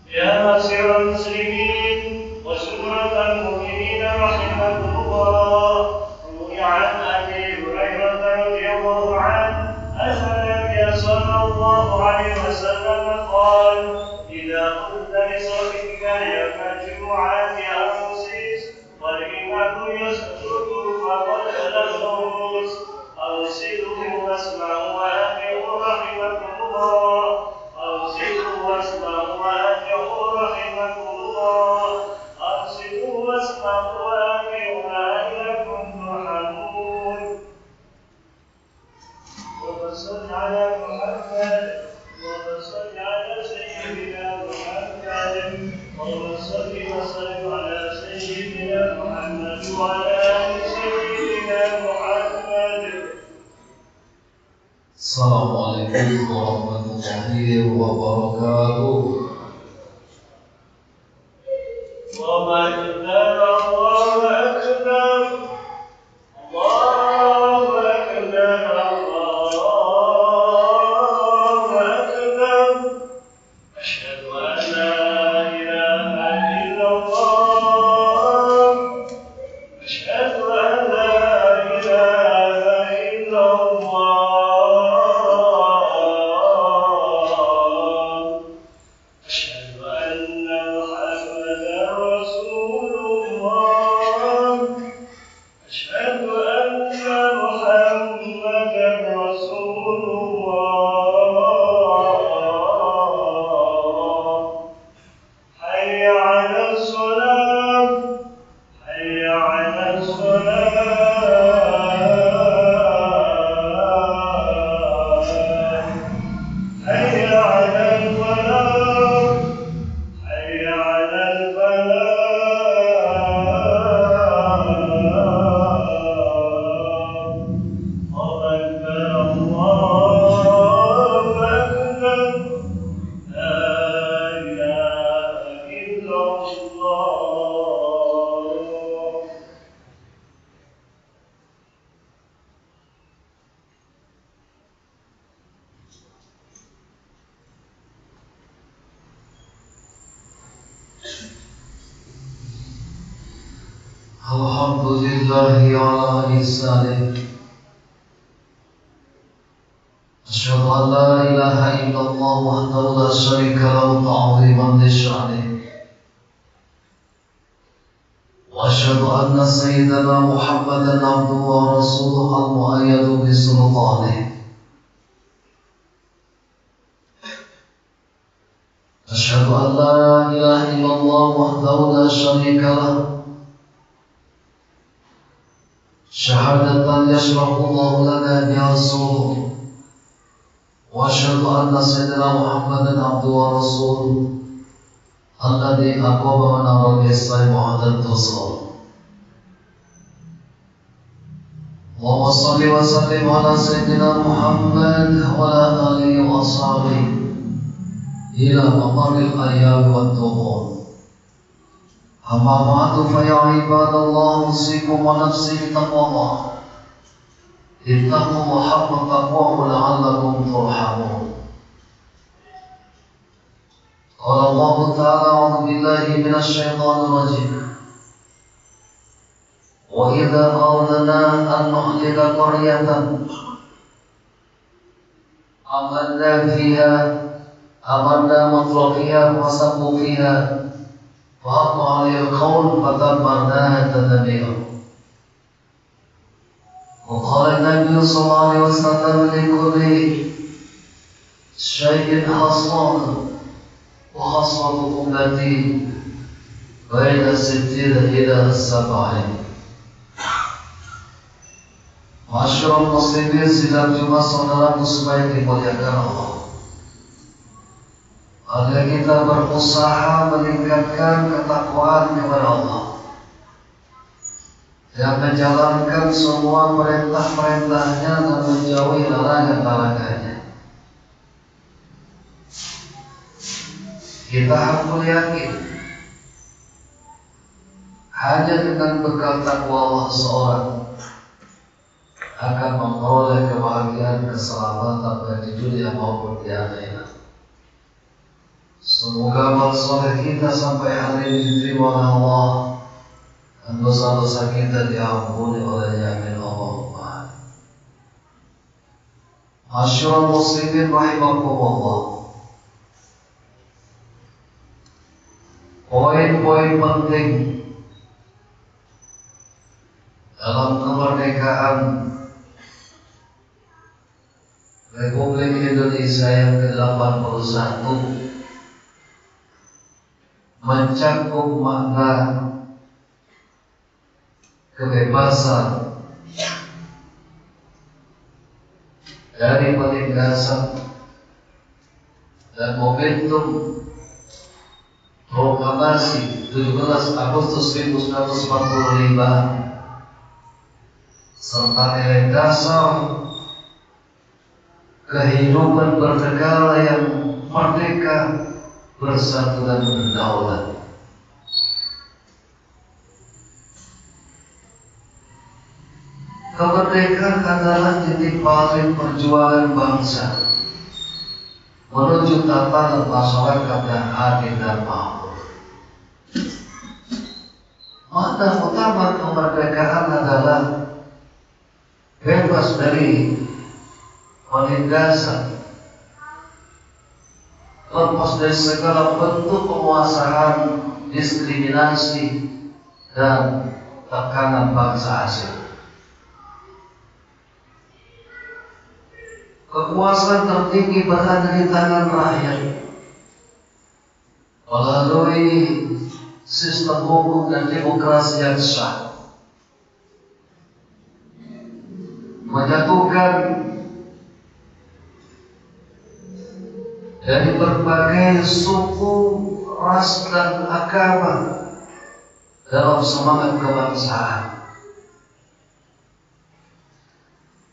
يا معشر المسلمين وشمرة المؤمنين رحمكم الله، روي عن أبي هريرة رضي الله عنه أن النبي صلى الله عليه وسلم قال: إذا قلت لصاحبك يوم الجمعة أنصت والإمام يسجد فقد الخروج، أنصتوا واسمعوا وأطيعوا رحمكم الله، أنصتوا واسمعوا وأطيعوا رحمكم الله، أنصتوا واسمعوا وأطيعوا لعلكم ترحمون. وصل على محمد وصل على سيدنا محمد وصل وسلم على سيدنا محمد وعلى آل سيدنا محمد. Assalamualaikum warahmatullahi wabarakatuh. Allahu Akbar, Allahu Akbar, Allahu Akbar, Allahu Akbar. Asyhadu an la ilaha illallah, asyhadu an la ilaha illallah. Alhamdulillahi ala ihsanih. Asyhadu an la ilaha illallah wahdahu la syarika lahu ta'ziman li sya'nih. Wa asyhadu anna sayyidana Muhammadan abduhu wa rasuluhu al-mu'ayyadu bi sultanih. Asyhadu an la ilaha illallah wahdahu la syarika lahu syahadatan yashra'u Allahu lana biha as-sulh. Wa asyhadu anna sayyidina Muhammadan abduhu wa rasuluhu alladhi aqama nara al-islam wa al-tusal. Allahumma salli wa sallim ala sayyidina Muhammad wa ala alihi wa ashabihi ila mamaril ayyam wa tuhur. Amma ba'du fa ya ibadallah, usikum wa nafsi bittaqwallah. Ittaqu haqqa taqwahu la'allakum turhamun. Qala Allah ta'ala, a'udzu billahi minasy syaithanir rajim. Wa idza aradna an nuhlika qaryatan amanna mutrafiha fasaqu fiha فَحَقَّ عَلَيْهِ الْقَوْلُ فَدَمَّرْنَاهَا تَدْمِيرًا. وقال النبي صلى الله عليه وسلم: لكل شيء حصاد، وحصاد أمتي بين 60 إلى 70. Masyarakat muslimin, sidang Jumat saudara muslim dimuliakan Allah. Agar kita berusaha meningkatkan ketakwaan kepada Allah dan menjalankan semua perintah-perintahnya dan menjauhi larangan-larangannya. Kita harus yakin hanya dengan bekal takwa Allah seorang akan memperoleh kebahagiaan, keselamatan baik di dunia maupun di akhirat. Semoga amal soleh kita sampai hari ini diterima oleh Allah dan dosa-dosa kita diampuni olehnya. Amin Allahumma. Masyaallah muslimin rahimakumullah. Poin-poin penting dalam kemerdekaan Republik Indonesia yang ke-81 mencakup makna kebebasan dari penindasan dan momentum proklamasi 17 Agustus 1945 serta nilai dasar kehidupan bernegara yang merdeka, bersatu dan berdaulat. Kemerdekaan adalah titik balik perjuangan bangsa menuju tatanan masyarakat yang adil dan makmur. Makna utama kemerdekaan adalah bebas dari penindasan, lepas dari segala bentuk penguasaan, diskriminasi, dan tekanan bangsa asing. Kekuasaan tertinggi berada di tangan rakyat melalui sistem hukum dan demokrasi yang sah, menyatukan dari berbagai suku, ras, dan agama dalam semangat kebangsaan.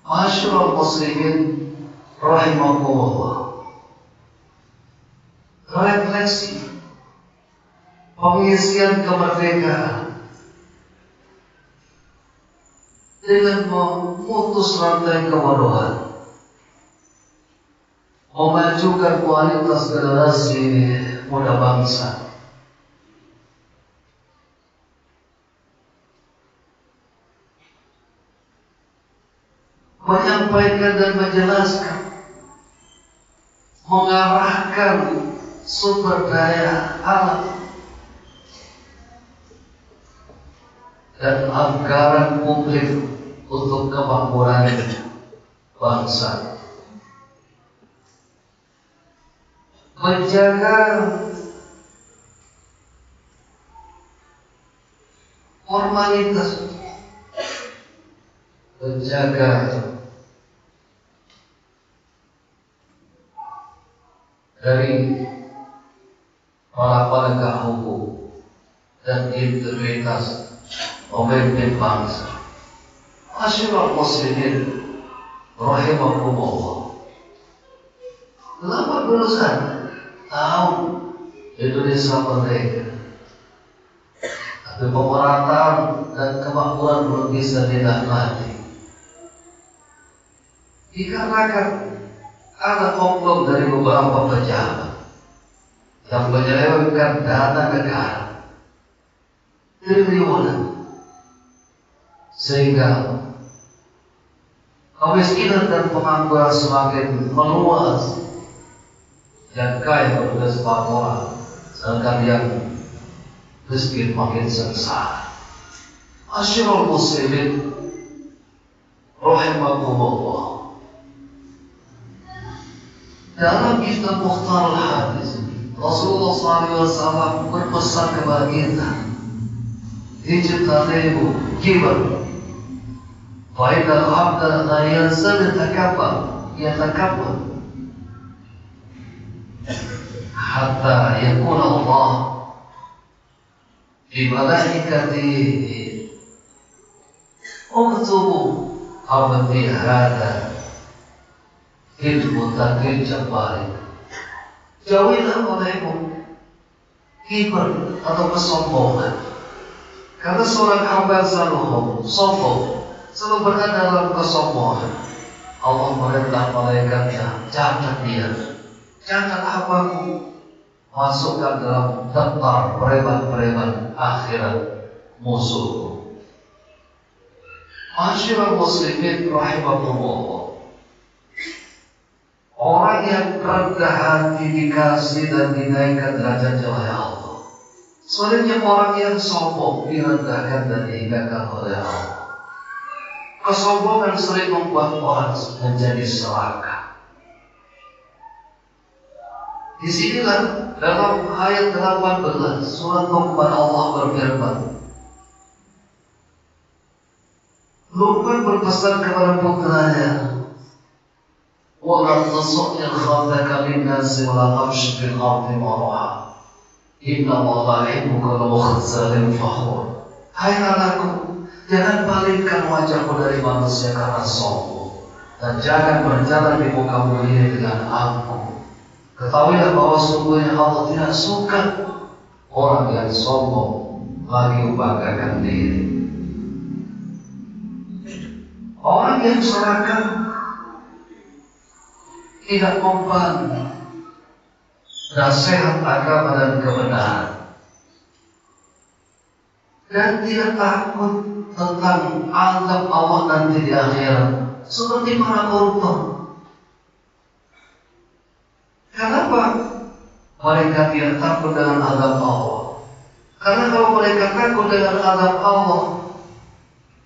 Masyaallah muslimin rahimakumullah. Refleksi pengisian kemerdekaan dengan memutus rantai kebodohan, memajukan kualitas generasi muda bangsa, menyampaikan dan menjelaskan, mengarahkan sumber daya alam dan anggaran publik untuk kemakmuran bangsa, menjaga formalitas, menjaga dari para penegak hukum dan integritas pemimpin bangsa. Masyaallah muslimin rahimakumullah. 81 tahun Indonesia merdeka, tapi pemerataan dan kemakmuran belum bisa dinikmati dikarenakan ada oknum dari beberapa pejabat yang menyelewengkan dana negara triliunan, sehingga kemiskinan dan pengangguran semakin meluas, yang kaya bertugas pamoran, sedangkan yang miskin makin sengsara. Masyaallah muslimin rahimakumullah. Dalam kitab Mukhtarul Hadis, Rasulullah SAW berpesan kepada kita, ijtanibu kibr, fa innal abda la yazal yatakabbar hatta yakuna Allah fi malaikatihi uktubu abdi hada hidmutakil jabari. Jauhilah olehmu kibr atau kesombongan, karena seorang hamba selalu sombong, selalu berada dalam kesombongan. Allah merintah malaikatnya, catat dia, catat hambaku. masukkan dalam daftar preman-preman akhirat musuhku. Masyarakat muslimin rahimahullah, orang yang rendah hati dikasih dan dinaikkan derajatnya oleh Allah. Sebaliknya orang yang sombong direndahkan dan dihinakan oleh Allah. Kesombongan sering membuat orang menjadi serakah. Disinilah dalam ayat 18 surat Luqman Allah berfirman. Luqman berpesan kepada putranya, "Wala tas'ir khaddaka lin-nasi wa la tamshi fil ardi maraha. Inna Allaha la yuhibbu kulla mukhtalin fakhur." Hai anakku, jangan palingkan wajahmu dari manusia karena sombong, dan jangan berjalan di muka bumi ini dengan angkuh. Ketahuilah bahwa sungguhnya Allah tidak suka orang yang sombong lagi membanggakan diri. Orang yang serakah tidak mempan nasihat agama dan kebenaran, dan tidak takut tentang azab Allah nanti di akhirat, seperti para koruptor. Kenapa mereka tidak takut dengan azab Allah? Karena kalau mereka takut dengan azab Allah,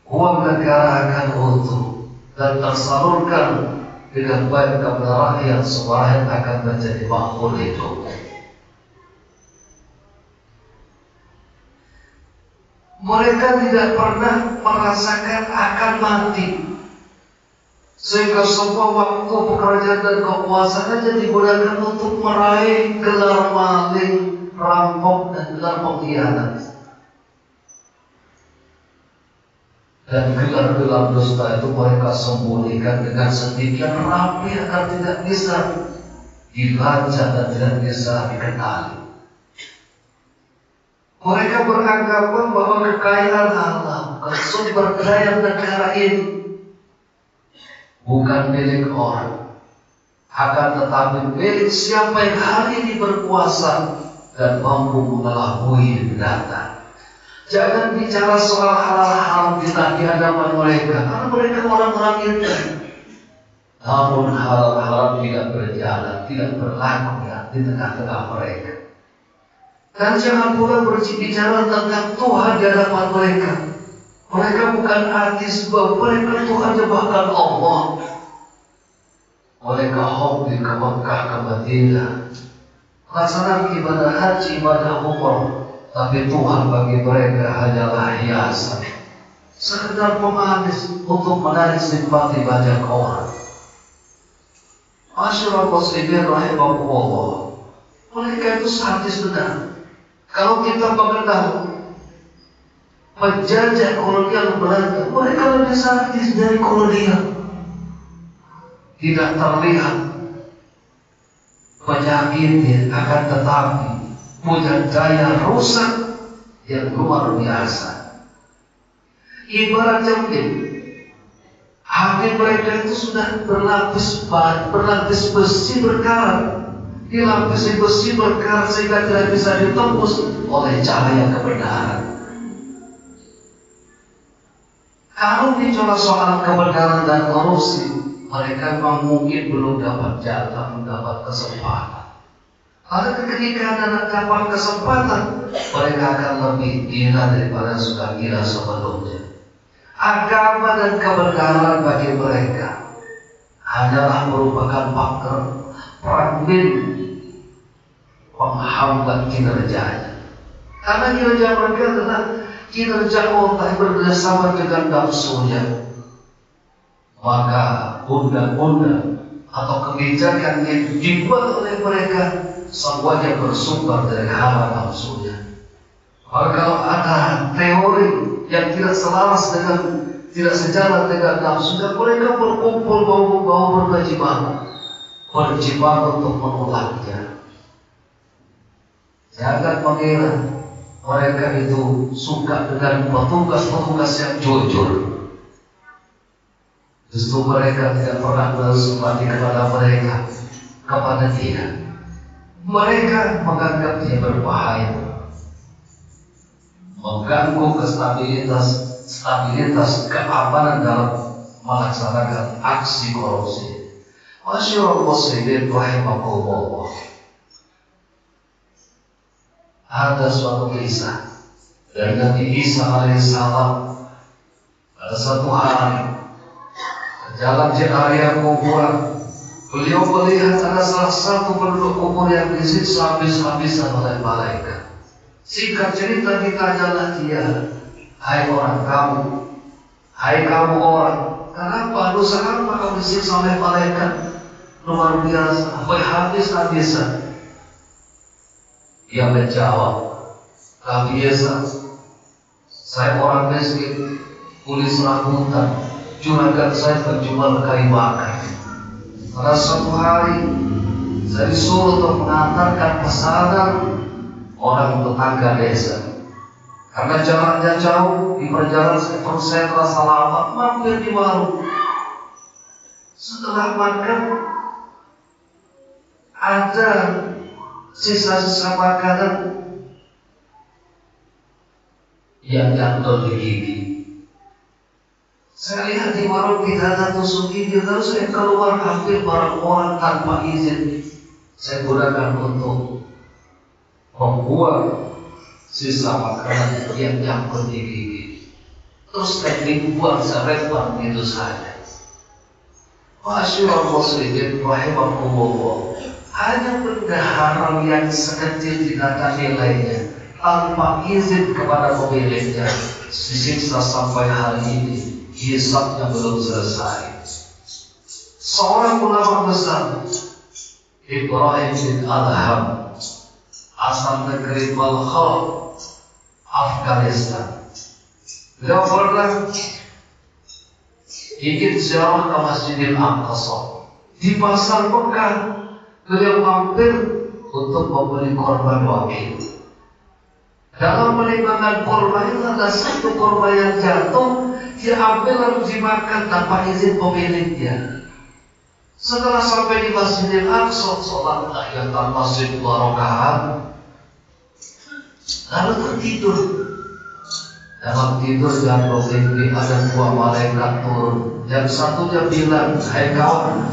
uang negara akan utuh dan tersalurkan dengan baik kepada rakyat, semua rakyat akan menjadi makmur hidup. Mereka tidak pernah merasakan akan mati, sehingga semua waktu pekerjaan dan kekuasaannya digunakan untuk meraih gelar maling, rampok, dan gelar pengkhianat. Dan gelar-gelar dusta itu mereka sembunyikan dengan sedemikian rapi agar tidak bisa dilacak dan tidak bisa dikenali. Mereka beranggapan bahwa kekayaan alam, sumber daya negara ini bukan milik orang, akan tetapi milik siapa yang hari ini berkuasa dan mampu mengelabui mendatang. Jangan bicara soal hal-hal di hadapan mereka, karena mereka orang-orang itu. Namun hal-hal tidak berjalan, tidak berlaku di tengah-tengah mereka. Dan jangan pula berbicara tentang Tuhan di hadapan mereka. Mereka bukan artis, mereka Tuhannya bahkan Allah. Mereka hobi ke Mekah, ke Madinah, melaksanakan ibadah haji, ibadah umrah, tapi Tuhan bagi mereka hanyalah hiasan, sekedar pemanis untuk menarik simpati banyak orang. Masyarakat muslimin rahimahullah, mereka itu sadis benar. Kalau kita mengenal penjajah kolonial Belanda, mereka lebih sadis dari kolonial. Tidak terlihat penyakitnya, akan tetapi punya daya rusak yang luar biasa. Ibarat cermin, hati mereka itu sudah berlapis besi berkarat. Dilapisi besi berkarat sehingga tidak bisa ditembus oleh cahaya kebenaran. Kalau bicara soal kebenaran dan korupsi, mereka memang mungkin belum dapat jatah, mendapat kesempatan. Ada ketika ada dapat kesempatan, mereka akan lebih gila daripada sudah gila sebelumnya. Agama dan kebenaran bagi mereka hanyalah merupakan pagar fragmen penghambat kinerjanya. Karena kinerja mereka adalah kinerja otak yang bersama dengan nafsunya. Maka undang-undang atau kebijakan yang dibuat oleh mereka semuanya bersumber dari hawa nafsunya. Maka kalau ada teori yang tidak selaras dengan, tidak sejalan dengan nafsunya, mereka berkumpul bahu-bahu berjibaku untuk menolaknya. Jangan mengira mereka itu suka dengan petugas-petugas yang jujur. Justru mereka tidak pernah bersimpati kepada mereka, kepada dia. Mereka menganggapnya berbahaya, mengganggu stabilitas keamanan dalam melaksanakan aksi korupsi. Masyaallah muslimin rahimakumullah. Ada suatu kisah dari Nabi Isa alaihissalam. Pada suatu hari jalan di area kuburan, beliau melihat ada salah satu penduduk kubur yang disiksa habis-habisan oleh malaikat. Singkat cerita ditanyalah dia, hai kamu orang, kenapa dosa apa kamu disiksa oleh malaikat? Luar biasa, habis-habisan. Dia menjawab, Nabi Isa, saya orang miskin, kulis rambutan, juragan saya penjual kayu bakar. Pada suatu hari saya disuruh untuk mengantarkan pesanan orang tetangga desa. Karena jaraknya jauh, di perjalanan saya terasa lama, mampir di warung. Setelah makan, ada sisa-sisa makanan yang jatuh di gigi. Saya lihat di warung tidak ada tusuk gigi, lalu saya keluar ambil barang orang tanpa izin. Saya gunakan untuk membuang sisa makanan yang jatuh di gigi. Terus saya dibuang, saya lempar begitu saja. Masyaallah muslimin rahimakumullah. Hanya benda haram yang sekecil tidak ada nilainya, tanpa izin kepada pemiliknya, disiksa sampai hari ini, hisabnya belum selesai. Seorang ulama besar, Ibrahim bin Adham, asal negeri Balkh, Afghanistan. Beliau pernah ingin ziarah ke Masjidil Aqsa. Di pasar Mekah, beliau mampir untuk membeli korban wakil. Dalam meninggalkan korban itu ada satu korban yang jatuh, diambil lalu dimakan tanpa izin pemiliknya. Setelah sampai di Masjidil Aqsa, sholat tahiyatan masjid 2 rakaat, lalu tertidur. Dalam tidur dan bermimpi ada 2 malaikat turun. Yang satunya bilang, hai kawan,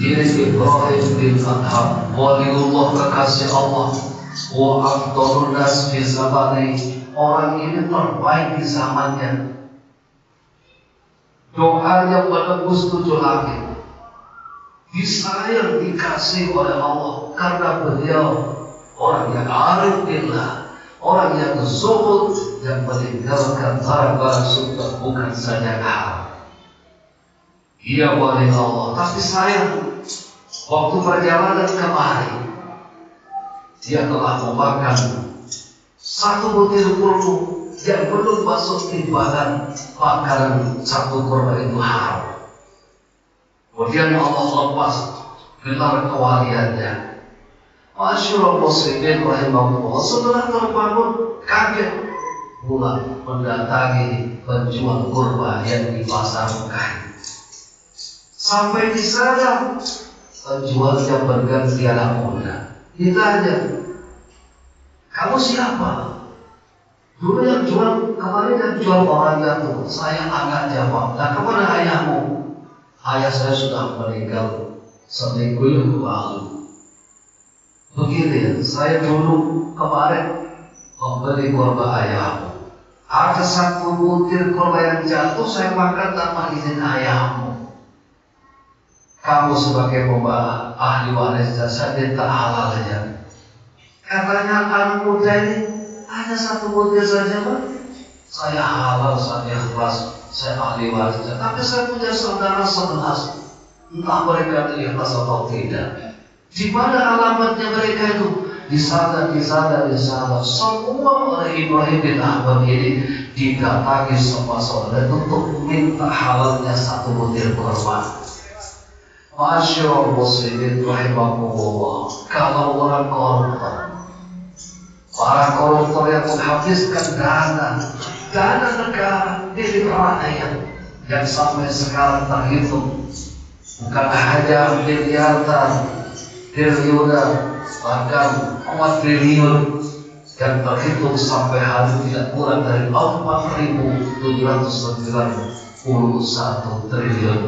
ini Ibrahim bin Adham, waliullah kekasih Allah, wa afdalun nas fi zamani, orang ini terbaik di zamannya. Doanya menembus 7 langit, disayang, dikasih oleh Allah karena beliau orang yang arif billah, orang yang zuhud, yang meninggalkan barang-barang sunnah bukan saja haram. Ia wali Allah, tapi sayang, waktu perjalanan kemari, dia telah memakan 1 butir kurma yang belum masuk timbangan makanan 1 kurma itu haram. Kemudian Allah lepas gelar kewaliannya. Masyaallah muslimin rahimahullah. Setelah terbangun, kaget pula mendatangi penjual kurma yang di pasar Mekah. Sampai di sana, penjualnya berganti anak muda. Ditanya, kamu siapa? Dulu yang jual, kemarin yang jual orang jatuh. Saya angkat jawab. Nah, kemana ayahmu? Ayah saya sudah meninggal seminggu yang lalu. Begini, saya dulu kemarin membeli kurma ayahmu. Ada 1 butir kurma yang jatuh, saya makan tanpa izin ayahmu. Kamu sebagai pembawa ahli warisnya, saya minta halalnya. Katanya anak muda ini hanya 1 butir saja, Pak. Saya halal, saya ikhlas, saya ahli warisnya. Tapi saya punya saudara 11. Entah mereka itu ikhlas atau tidak. Di mana alamatnya mereka itu? Di sana. Semua oleh Ibrahim bin Adham ini didatangi semua saudara untuk minta halalnya 1 butir kurma. Masyaallah muslimin rahimahullah. Kalau orang koruptor, para koruptor yang menghabiskan dana negara milik rakyat yang sampai sekarang terhitung bukan hanya miliaran, triliunan, bahkan 4 triliun yang terhitung sampai hari tidak kurang dari 4.791 triliun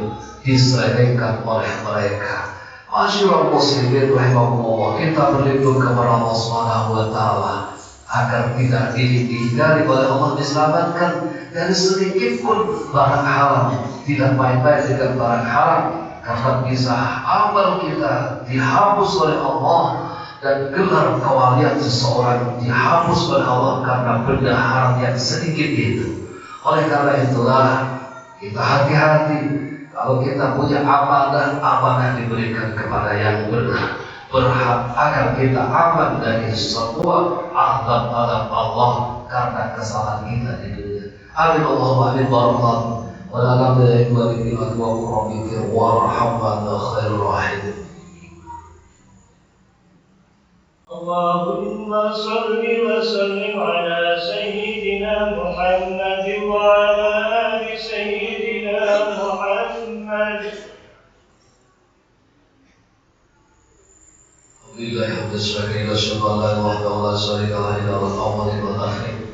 diselewengkan oleh mereka. Masyaallah muslimin rahimahumullah, kita berlindung kepada Allah Subhanahu wa taala agar tidak dihindari oleh Allah, diselamatkan dari sedikit pun barang haram, tidak main-main dengan barang haram, karena bisa amal kita dihapus oleh Allah dan gelar kewalian seseorang dihapus oleh Allah karena benda haram yang sedikit itu. Oleh karena itulah kita hati-hati. Kalau kita punya amanah diberikan kepada yang benar, berhak agar kita aman dari semua azab-azab Allah karena kesalahan kita di dunia. Amin Allahumma amin. Barakallahu wa lana wa lakum wa rabbil warhamna khairur rahim. Allahumma salli wa sallim ala sayyidina Muhammad wa ala ali sayyidina Muhammad. Alhamdulillah hamdan syakiran, asyhadu an la ilaha illallah wa syarika lahu al-awwal wal akhir.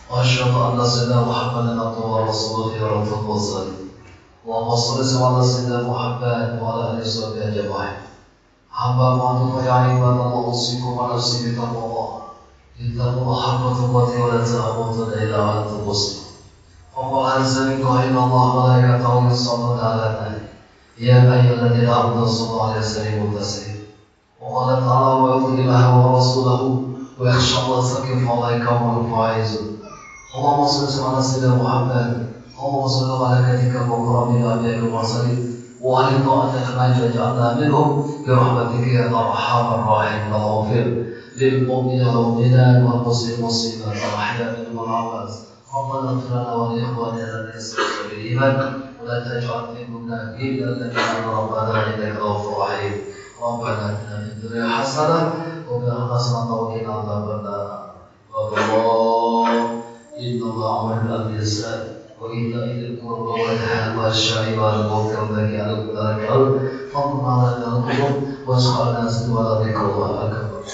Wa asyhadu anna sayyidina Muhammadan abduhu wa rasuluhu ya rabbal alamin. Allahumma shalli ala sayyidina Muhammad wa ala alihi washabbihi ajma'in. Hamba ma'atufa ya ibadallah, usikum wa nafsi bitaqwallah. Ittaqullah haqqa tuqatih wa la ta'mutunna illa wa antum muslimun. Wa anzalna inna Allah wa malaikatahu yusalluna 'alan nabi. Ya ayyuhalladzina amanu sallu 'alaihi wa sallimu taslima. وقال تعالى ويطع الله ورسوله ويخشى الله يتقي فاولئك هم الفائزون. اللهم صل على سيدنا محمد. اللهم صل على ملائكتك المكرمين وانبيائك المرسلين وعلى طاعتك من جعلنا منهم برحمتك يا ارحم الراحمين. واغفر للمؤمنين والمؤمنات والمسلمين والمسلمات الاحياء منهم والاموات. ربنا اغفر لنا ولاخواننا الذين سبقونا بالايمان ولا تجعل في قلوبنا غلا للذين ربنا انك غفور رحيم. ربنا اتنا في الدنيا حسنه وفي الاخره حسنه وقنا عذاب النار. الله ان الله امر بالإحسان وايتاء ذي القربى وينهى عن الفحشاء والمنكر والبغي يعظكم لعلكم تذكرون. فاذكروا الله يذكركم واشكروا الناس ولا ذكر الله اكبر.